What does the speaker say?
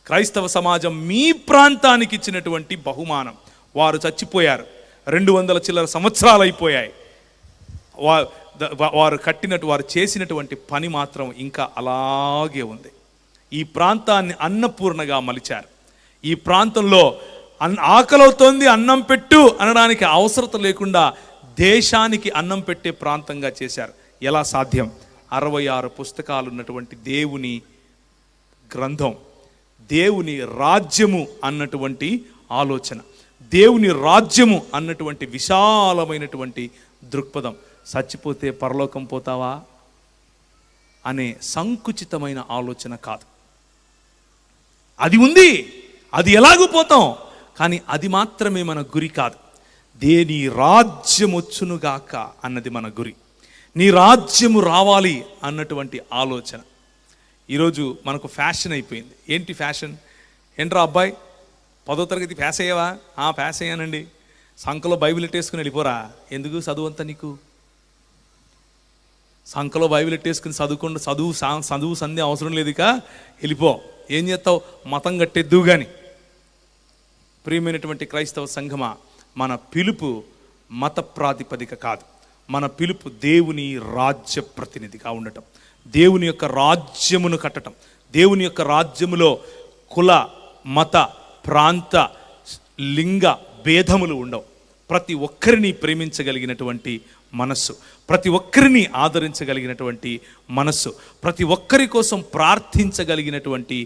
క్రైస్తవ సమాజం మీ ప్రాంతానికి ఇచ్చినటువంటి బహుమానం. వారు చచ్చిపోయారు, 200 చిల్లర సంవత్సరాలు అయిపోయాయి. వారు చేసినటువంటి పని మాత్రం ఇంకా అలాగే ఉంది. ఈ ప్రాంతాన్ని అన్నపూర్ణగా మలిచారు. ఈ ప్రాంతంలో ఆకలవుతోంది అన్నం పెట్టు అనడానికి అవసరం లేకుండా దేశానికి అన్నం పెట్టే ప్రాంతంగా చేశారు. ఎలా సాధ్యం? 66 పుస్తకాలు ఉన్నటువంటి దేవుని గ్రంథం, దేవుని రాజ్యము అన్నటువంటి ఆలోచన, దేవుని రాజ్యము అన్నటువంటి విశాలమైనటువంటి దృక్పథం. చచ్చిపోతే పరలోకం పోతావా అనే సంకుచితమైన ఆలోచన కాదు. అది ఉంది, అది ఎలాగూ పోతాం, కానీ అది మాత్రమే మన గురి కాదు. నీ రాజ్యం వచ్చునుగాక అన్నది మన గురి. నీ రాజ్యము రావాలి అన్నటువంటి ఆలోచన. ఈరోజు మనకు ఫ్యాషన్ అయిపోయింది. ఏంటి ఫ్యాషన్? ఏంట్రా అబ్బాయి 10వ తరగతి పాస్ అయ్యావా? పాస్ అయ్యానండి. సంఖలో బైబిల్ ఎట్టేసుకుని వెళ్ళిపోరా. ఎందుకు చదువు అంతా నీకు? సంఖలో బైబిల్ ఎట్టేసుకుని చదువు సంధి అవసరం లేదు, ఇక వెళ్ళిపో. ఏం చేస్తావు? మతం కట్టేద్దు. కానీ ప్రియమైనటువంటి క్రైస్తవ సంఘమా, మన పిలుపు మత ప్రాతిపదిక కాదు. మన పిలుపు దేవుని రాజ్య ప్రతినిధిగా ఉండటం, దేవుని యొక్క రాజ్యమును కట్టడం. దేవుని యొక్క రాజ్యములో కుల, మత, ప్రాంత, లింగ భేదములు ఉండవు. ప్రతి ఒక్కరిని ప్రేమించగలిగినటువంటి మనస్సు, ప్రతి ఒక్కరిని ఆదరించగలిగినటువంటి మనస్సు, ప్రతి ఒక్కరి కోసం ప్రార్థించగలిగినటువంటి